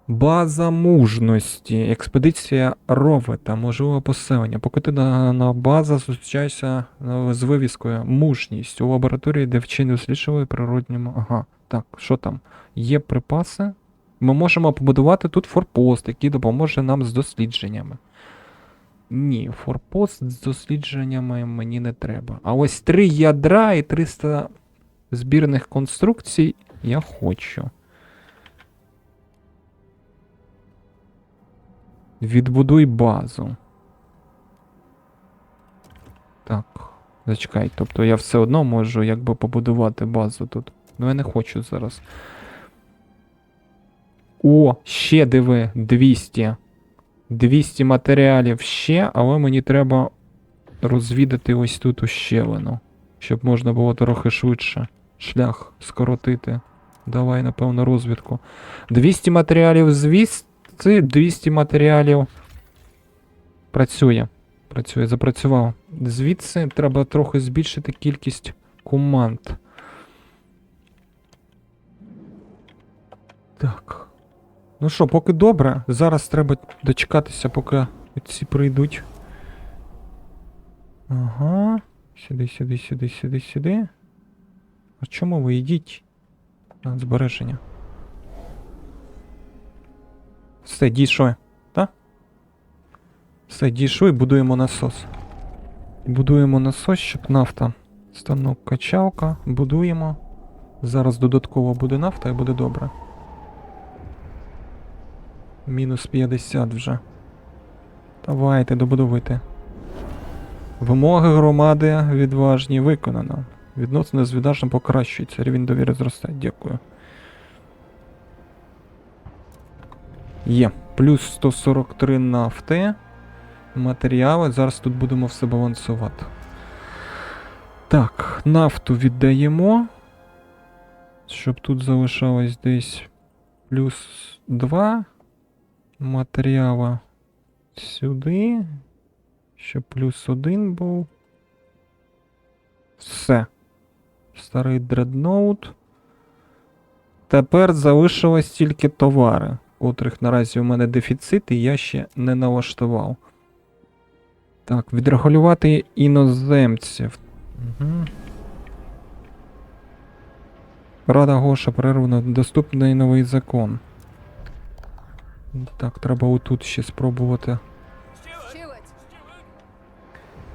База мужності. Експедиція Ровета. Можливе поселення. Поки ти на база зустрічаєшся з вивіскою мужність. У лабораторії, де вчені досліджували природньому. Ага, так, що там? Є припаси. Ми можемо побудувати тут форпост, який допоможе нам з дослідженнями. Ні, форпост з дослідженнями мені не треба. А ось 3 ядра і 300 збірних конструкцій я хочу. Відбудуй базу. Так, зачекай, тобто я все одно можу якби побудувати базу тут. Ну я не хочу зараз. О, ще диви, 200. 200 матеріалів ще, але мені треба розвідати ось тут ущелину. Щоб можна було трохи швидше шлях скоротити. Давай, напевно, розвідку. 200 матеріалів звідси, 200 матеріалів. Працює. Працює, запрацював. Звідси треба трохи збільшити кількість команд. Так. Ну що, поки добре. Зараз треба дочекатися, поки ці прийдуть. Ага. Сюди, сюди, сюди, сюди, сюди. А чому ви йдіть? На збереження. Все, дійшли. Так? Все, дійшли, будуємо насос. Будуємо насос, щоб нафта. Станок качалка. Будуємо. Зараз додатково буде нафта і буде добре. Мінус 50 вже. Давайте добудовуйте. Вимоги громади відважні виконано. Відносини з відважним покращуються. Рівень довіри зростає. Дякую. Є. Плюс 143 нафти. Матеріали. Зараз тут будемо все балансувати. Так, нафту віддаємо. Щоб тут залишалось десь плюс 2. Матеріали сюди. Щоб плюс 1 був. Все. Старий дредноут. Тепер залишилось тільки товари, котрих наразі у мене дефіцит, і я ще не налаштував. Так, відрегулювати іноземців. Угу. Рада Гоша, перервано, доступний новий закон. Так, треба отут ще спробувати.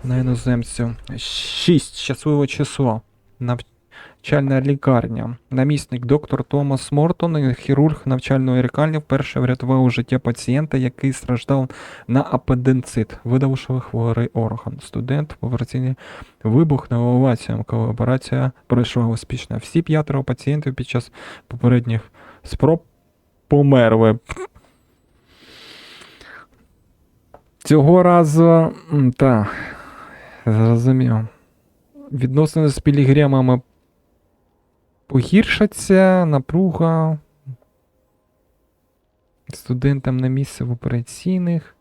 На іноземців. 6. Щасливе число. Навчальна лікарня. Намісник доктор Томас Мортон, хірург навчальної лікарні, вперше врятував життя пацієнта, який страждав на апендицит, видавши хворий орган. Студент в операційній вибух на оваціям, коли операція пройшла успішно. Всі 5 пацієнтів під час попередніх спроб померли. Цього разу, так, зрозумів. Відносини з пілігримами погіршаться, напруга. Студентам на місце в операційних.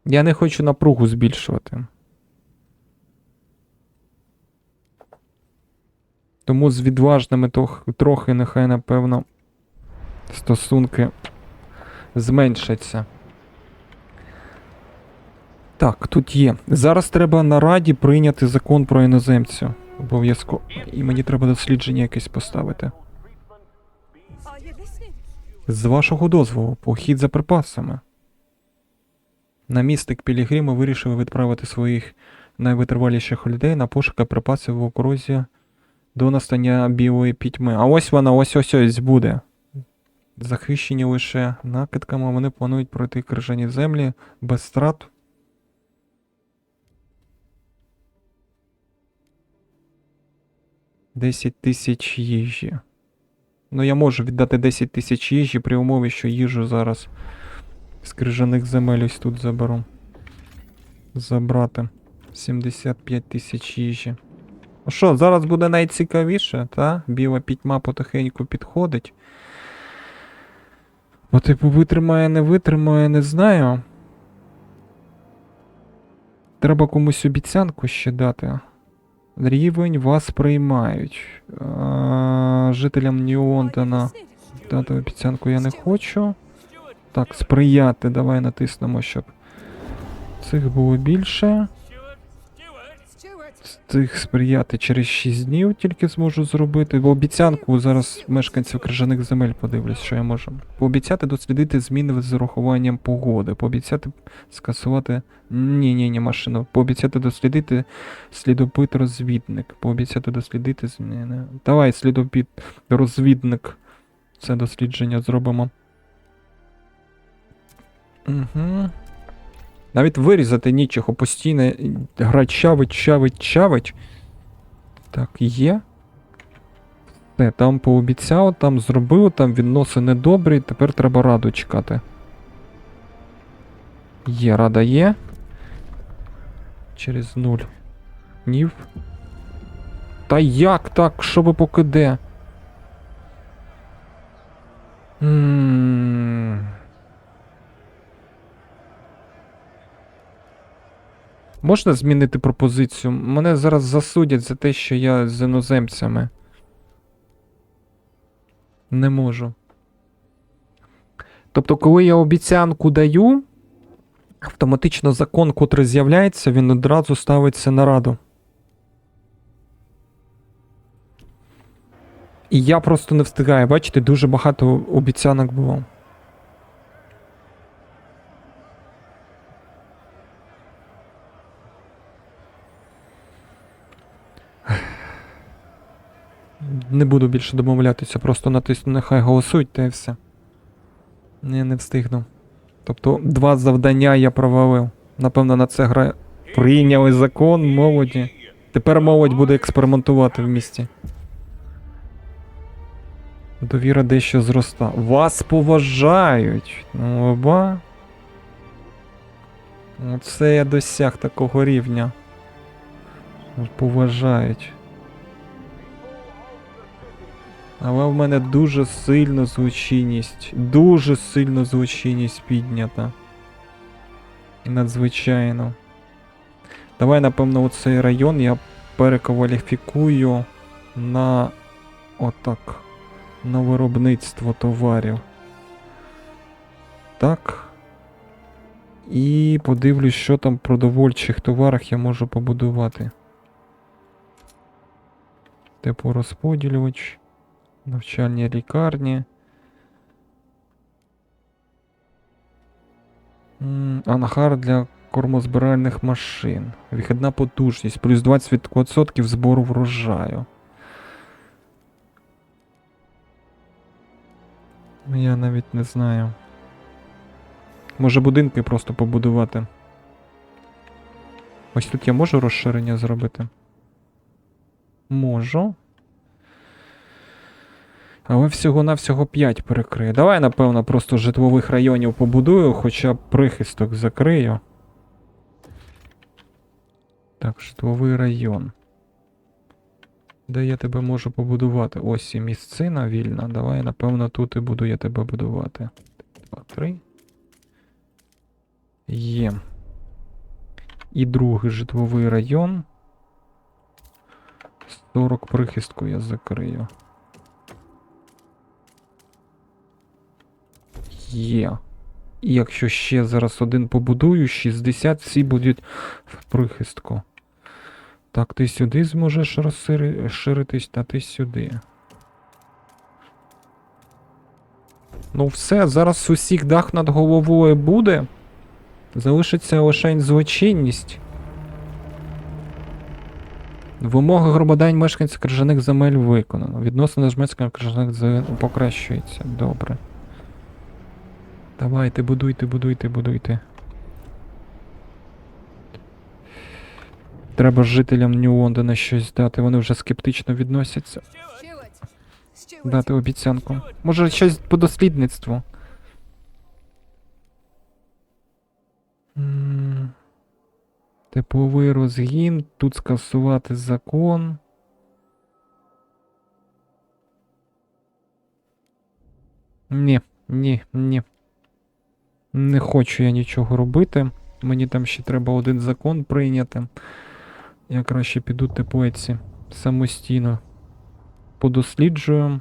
Я не хочу напругу збільшувати. Тому з відважними трохи нехай, напевно, стосунки зменшаться. Так, тут є. Зараз треба на Раді прийняти закон про іноземців. Обов'язково. І мені треба дослідження якесь поставити. З вашого дозволу, похід за припасами. Намісник Пілігрима вирішив відправити своїх найвитриваліших людей на пошуки припасів в окрузі до настання білої пітьми. А ось вона, ось буде. Захищені лише накидками, вони планують пройти крижані землі без страт. – 10 тисяч їжі. Ну, я можу віддати 10 тисяч їжі при умові, що їжу зараз з крижаних земель ось тут заберу. Забрати 75 тисяч їжі. Ну що, зараз буде найцікавіше, та? Біла пітьма потихеньку підходить. Бо, типу, витримає, не витримає, не знаю. Треба комусь обіцянку ще дати. Рівень вас приймають. Жителям Нью-Лондона дати обіцянку я не хочу. Так, сприяти. Давай натиснемо, щоб цих було більше. З цих сприяти через 6 днів тільки зможу зробити. Бо обіцянку зараз мешканців крижаних земель подивлюсь, що я можу. Пообіцяти дослідити зміни з урахуванням погоди. Пообіцяти скасувати... Ні, машину. Пообіцяти дослідити слідопит-розвідник. Пообіцяти дослідити зміни. Давай, слідопит-розвідник. Це дослідження зробимо. Угу. Навіть вирізати нічого, постійно гра чавить. Так, є. Все, там пообіцяв, там зробив, там відносини добрі, тепер треба Раду чекати. Є, рада є. Через 0. Нів. Та як так? Що ви поки де? Можна змінити пропозицію? Мене зараз засудять за те, що я з іноземцями. Не можу. Тобто, коли я обіцянку даю, автоматично закон, котрий з'являється, він одразу ставиться на раду. І я просто не встигаю. Бачите, дуже багато обіцянок було. Не буду більше домовлятися, просто натисну, нехай голосують, та і все. Я не встигну. Тобто 2 завдання я провалив. Напевно, на це гра... Прийняли закон молоді. Тепер молодь буде експериментувати в місті. Довіра дещо зроста. Вас поважають. Ну, оба. Оце я досяг такого рівня. Поважають. Але в мене дуже сильно злочинність. Дуже сильно злочинність піднята. Надзвичайно. Давай, напевно, оцей район я перекваліфікую на... Отак. На виробництво товарів. Так. І подивлюсь, що там в продовольчих товарах я можу побудувати. Теплорозподілювач. Навчальні лікарні. Ангар для кормозбиральних машин. Вихідна потужність. Плюс 20% збору врожаю. Я навіть не знаю. Може будинки просто побудувати. Ось тут я можу розширення зробити? Можу. Але всього-навсього 5 перекрию. Давай, напевно, просто житлових районів побудую, хоча б прихисток закрию. Так, житловий район. Де я тебе можу побудувати? Ось і місцина вільна. Давай, напевно, тут і буду я тебе будувати. 2, 3. Є. І другий житловий район. 40 прихистку я закрию. Є. І якщо ще зараз один побудую, 60 всі будуть в прихистку. Так, ти сюди зможеш розширитись, та ти сюди. Ну все, зараз усіх дах над головою буде. Залишиться лише злочинність. Вимоги громадян мешканців крижаних земель виконано. Відносини з мешканцями крижаних земель покращуються. Добре. Давайте, будуйте. Треба жителям Нью-Лондона щось дати, вони вже скептично відносяться. Дати обіцянку. Може щось по дослідництву. Тепловий розгін, тут скасувати закон. Ні. Не хочу я нічого робити. Мені там ще треба один закон прийняти. Я краще піду теплиці самостійно. Подосліджую.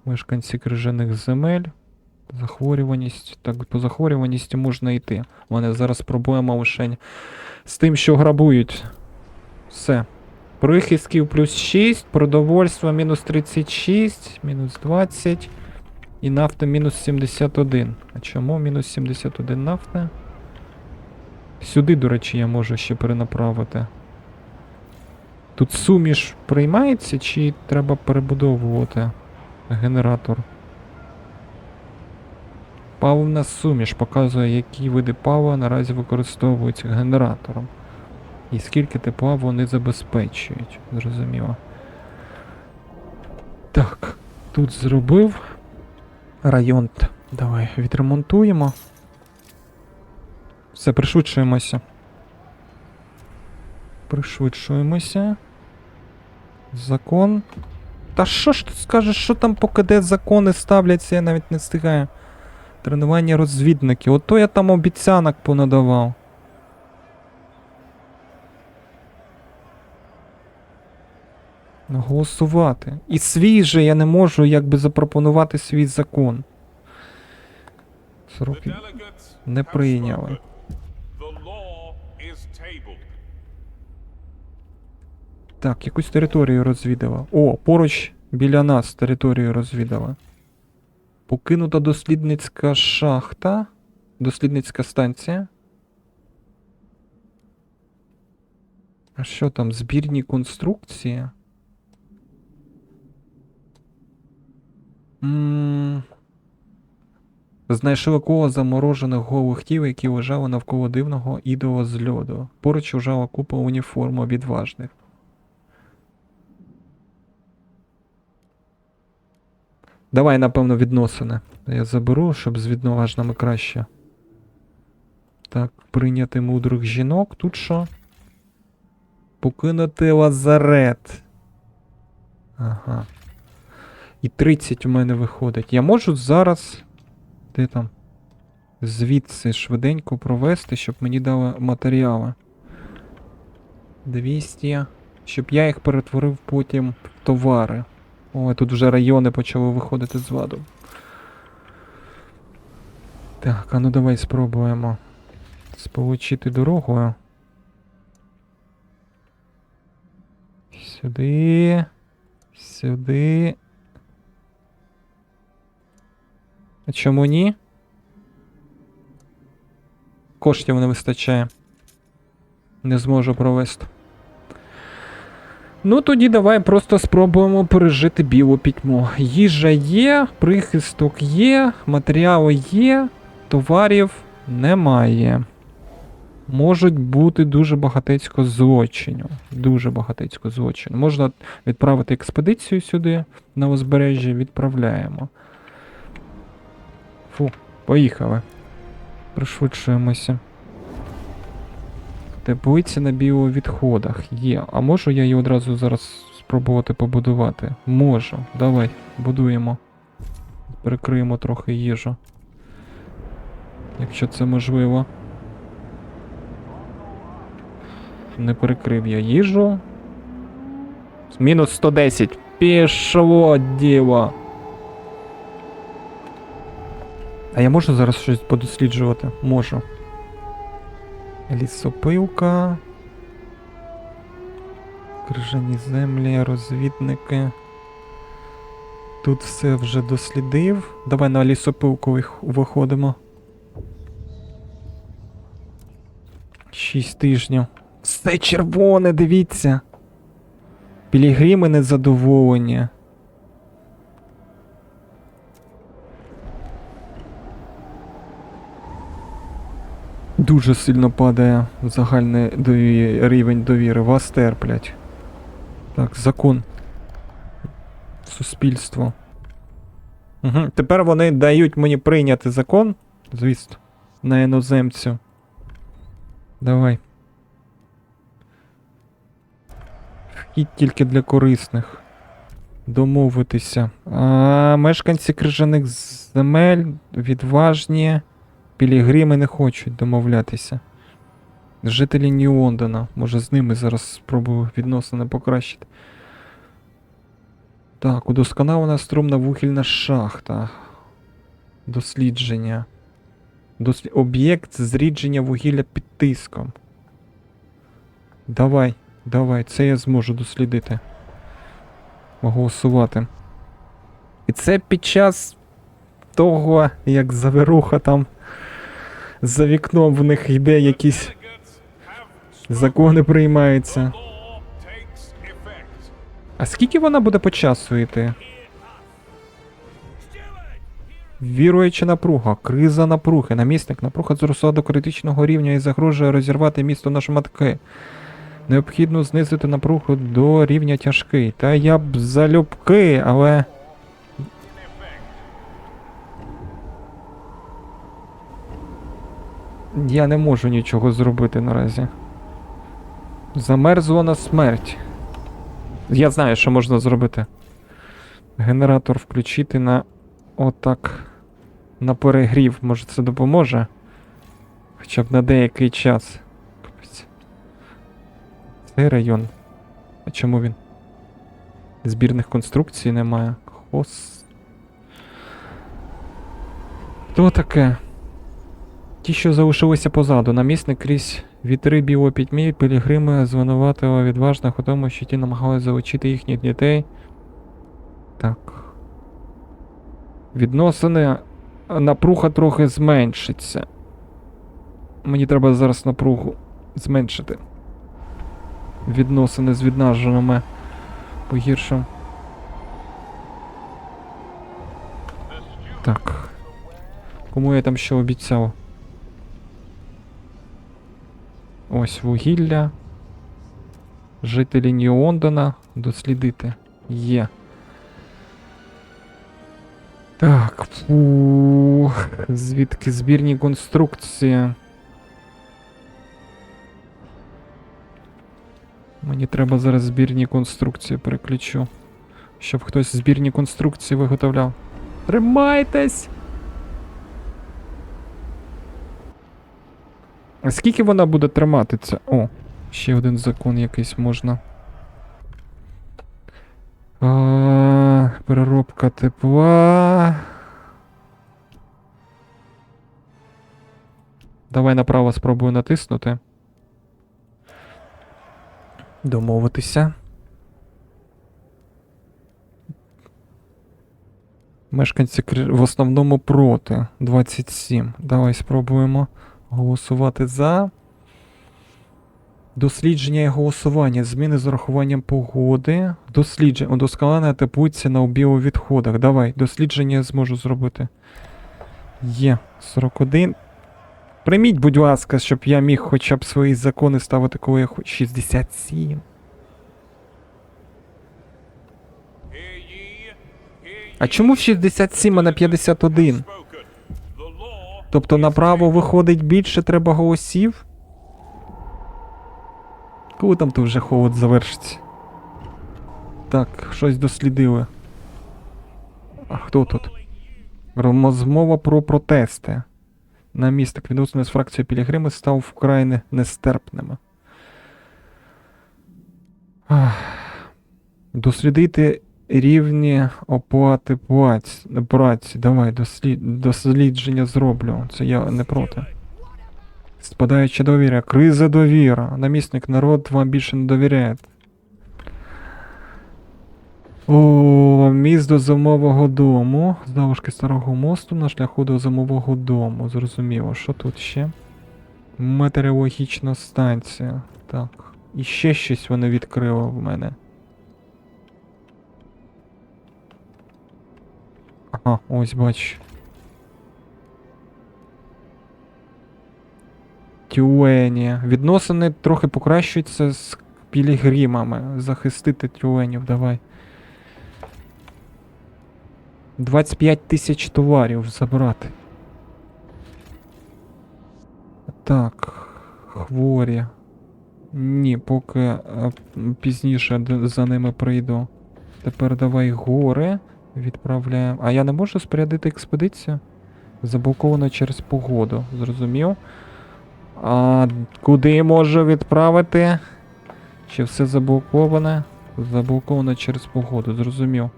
Мешканці крижаних земель. Захворюваність. Так, по захворюваності можна йти. У мене зараз проблема лише з тим, що грабують. Все. Прихистків плюс 6, продовольство мінус 36, мінус 20. І нафта мінус 71. А чому мінус 71 нафта? Сюди, до речі, я можу ще перенаправити. Тут суміш приймається, чи треба перебудовувати генератор? Паливна суміш показує, які види палива наразі використовуються генератором. І скільки тепла вони забезпечують. Зрозуміло. Так, тут зробив. Район давай відремонтуємо. Все, пришвидшуємося. Пришвидшуємося. Закон. Та що ж ти скажеш, що там поки де закони ставляться, я навіть не встигаю. Тренування розвідників. Ото я там обіцянок понадавав. Голосувати. І свій же я не можу якби запропонувати свій закон. Сроки не прийняли. Так, якусь територію розвідала. О, поруч біля нас територію розвідала. Покинута дослідницька шахта. Дослідницька станція. А що там? Збірні конструкції? Знайшли коло заморожених голих тіл, які лежали навколо дивного ідола з льоду. Поруч лежала купа уніформу відважних. Давай, напевно, відносини. Я заберу, щоб з відноважними краще. Так, прийняти мудрих жінок. Тут що? Покинути лазарет. Ага. І 30 у мене виходить. Я можу зараз... Де там? Звідси швиденько провести, щоб мені дали матеріали. 200. Щоб я їх перетворив потім в товари. Ой, тут вже райони почали виходити з ладу. Так, а ну давай спробуємо сполучити дорогою. Сюди. Сюди. А чому ні? Коштів не вистачає. Не зможу провести. Ну тоді давай просто спробуємо пережити білу пітьму. Їжа є, прихисток є, матеріали є, товарів немає. Можуть бути дуже багатецько злочинів. Дуже багатецько злочинів. Можна відправити експедицію сюди, на узбережжя, відправляємо. Фу, поїхали. Пришвидшуємося. Теплиці на біовідходах є. А можу я її одразу зараз спробувати побудувати? Можу. Давай, будуємо. Перекриємо трохи їжу. Якщо це можливо. Не перекрив я їжу. Мінус 110. Пішло діло. А я можу зараз щось подосліджувати? Можу. Лісопилка. Крижані землі, розвідники. Тут все вже дослідив. Давай на лісопилку виходимо. 6 тижнів. Все червоне, дивіться. Пілігрими незадоволені. Дуже сильно падає загальний рівень довіри. Вас терплять. Так, закон. Суспільство. Угу. Тепер вони дають мені прийняти закон. Звісно. На іноземцю. Давай. Вхід тільки для корисних. Домовитися. Мешканці крижаних земель відважні. Пілігрими не хочуть домовлятися. Жителі Нью-Лондона. Може з ними зараз спробую відносини покращити. Так, удосконалена струмна вугільна шахта. Дослідження. Об'єкт зрідження вугілля під тиском. Давай, давай, це я зможу дослідити. Голосувати. І це під час того, як завируха там за вікном в них йде якісь закони приймаються. А скільки вона буде по часу йти? Віруюча напруга, криза напруги, намісник напруга зросла до критичного рівня і загрожує розірвати місто на шматки. Необхідно знизити напругу до рівня тяжкий. Та я б залюбки, але... Я не можу нічого зробити наразі. Замерзла на смерть. Я знаю, що можна зробити. Генератор включити на... Отак. На перегрів. Може це допоможе? Хоча б на деякий час. Цей район. А чому він? Збірних конструкцій немає. То таке. Ті, що залишилися позаду. Намісник крізь вітри біло пітьмі, пілігрими звинуватили відважних у тому, що ті намагалися залучити їхніх дітей. Так. Відносини. Напруга трохи зменшиться. Мені треба зараз напругу зменшити. Відносини з віднаженими погіршим. Так. Кому я там ще обіцяв? Ось вугілля. Жителі Нью-Лондона. Дослідити. Є. Так. Фух. Звідки збірні конструкції? Мені треба зараз збірні конструкції переключу. Щоб хтось збірні конструкції виготовляв. Тримайтесь! А скільки вона буде тримати це? О, ще один закон якийсь можна. Переробка тепла. Давай направо спробую натиснути. Домовитися. Мешканці в основному проти. 27. Давай спробуємо голосувати за. Дослідження і голосування. Зміни з урахуванням погоди. Дослідження. Удосконалення теплиці на біовідходах. Давай, дослідження я зможу зробити. Є. 41. Прийміть, будь ласка, щоб я міг хоча б свої закони ставити, коли я хочу. 67. А чому в 67, а на 51? Тобто направо виходить більше треба голосів? Коли там то вже холод завершиться? Так, щось дослідили. А хто тут? Розмова про протести. Намісток відносини з фракцією Пілігрими став вкрай нестерпними. Дослідити рівні оплати праці. Давай, дослідження зроблю. Це я не проти. Спадаюча довіра. Криза довіра. Намісник, народ вам більше не довіряє. О, міст до зимового дому. Залишки старого мосту на шляху до зимового дому. Зрозуміло. Що тут ще? Метеорологічна станція. Так. І ще щось вони відкрили в мене. Ага, ось бач. Тюлені. Відносини трохи покращуються з пілігримами. Захистити тюленів, давай. 25 тисяч товарів забрати. Так. Хворі. Ні, поки пізніше за ними прийду. Тепер давай гори. Відправляємо. А я не можу спорядити експедицію? Заблоковано через погоду. Зрозумів? А куди можу відправити? Чи все заблоковане? Заблоковано через погоду, зрозумів.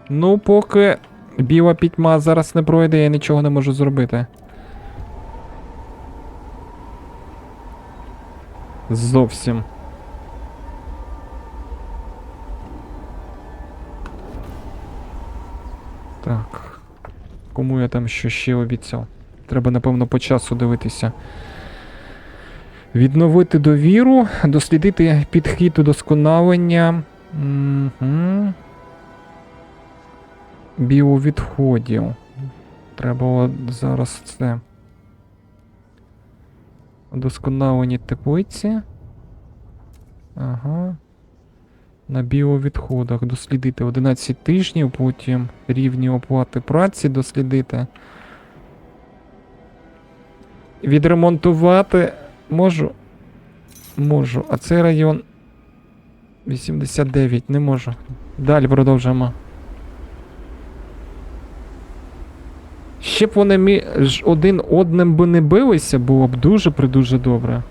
Ну, поки біла пітьма зараз не пройде, я нічого не можу зробити. Зовсім. Так. Кому я там ще обіцяв? Треба, напевно, по часу дивитися. Відновити довіру, дослідити підхід удосконалення. Біовідходів. Треба зараз це. Удосконалені теплиці. Ага. На біовідходах дослідити 11 тижнів, потім рівні оплати праці дослідити. відремонтувати можу? Можу. А цей район 89, не можу. Далі продовжуємо. Ще б вони один одним би не билися, було б дуже-придуже добре.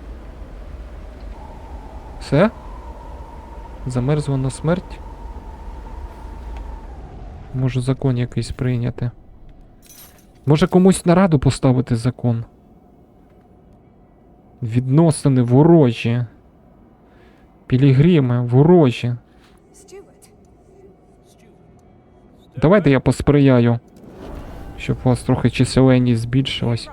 Все? Замерзло на смерть? Можу закон якийсь прийняти. Може комусь на раду поставити закон? Відносини ворожі. Пілігрими ворожі. Давайте я посприяю. Щоб у вас трохи чисельність збільшилась.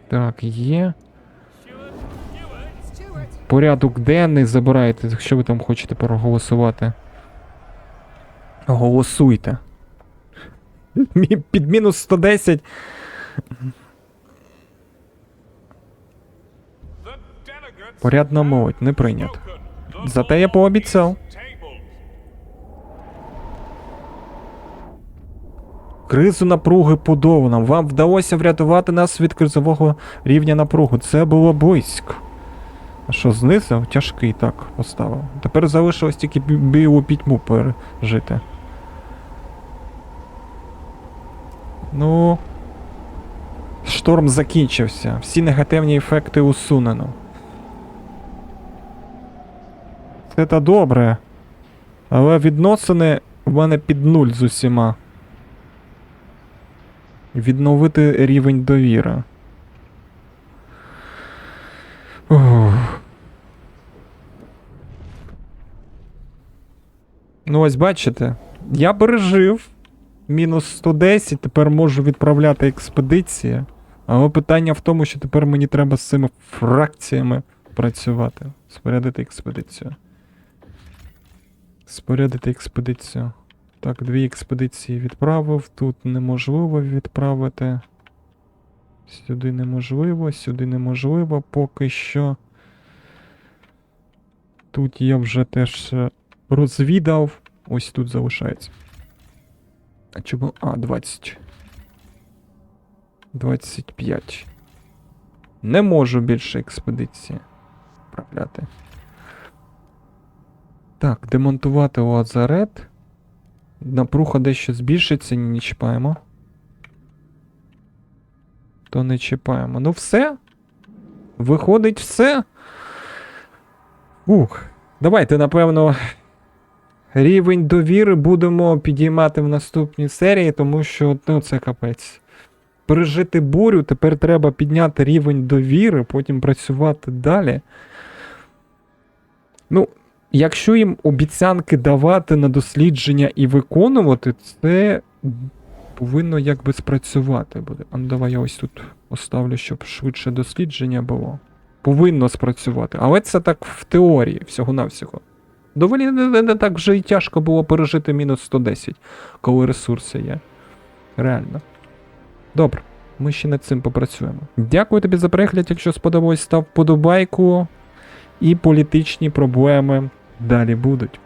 Так, є. Порядок денний забирайте, якщо ви там хочете проголосувати. Голосуйте. Під мінус 110. Порядна молодь, не прийнято. Зате я пообіцяв. Кризу напруги подолано. Вам вдалося врятувати нас від кризового рівня напруги. Це було близько. А що, знизив? Тяжкий так поставив. Тепер залишилось тільки білу пітьму пережити. Ну... Шторм закінчився. Всі негативні ефекти усунено. Це та добре. Але відносини в мене під нуль з усіма. Відновити рівень довіри. Ух. Ну ось бачите, я пережив. Мінус 110, тепер можу відправляти експедиції. Але питання в тому, що тепер мені треба з цими фракціями працювати. Спорядити експедицію. Спорядити експедицію. Так, 2 експедиції відправив. Тут неможливо відправити. Сюди неможливо, сюди неможливо. Поки що. Тут я вже теж розвідав. Ось тут залишається. А чому? А, 20. 25. Не можу більше експедиції відправляти. Так, демонтувати лазарет. Напруга дещо збільшиться, не чіпаємо. То не чіпаємо. Ну все. Виходить все. Давайте, напевно, рівень довіри будемо підіймати в наступній серії, тому що, ну, це капець. Пережити бурю, тепер треба підняти рівень довіри, потім працювати далі. Ну, якщо їм обіцянки давати на дослідження і виконувати, це повинно якби спрацювати буде. А ну давай я ось тут поставлю, щоб швидше дослідження було. Повинно спрацювати. Але це так в теорії, всього-навсього. Доволі не так вже і тяжко було пережити мінус 110, коли ресурси є. Реально. Добре, ми ще над цим попрацюємо. Дякую тобі за перегляд, якщо сподобалось, став вподобайку. І політичні проблеми далі будуть.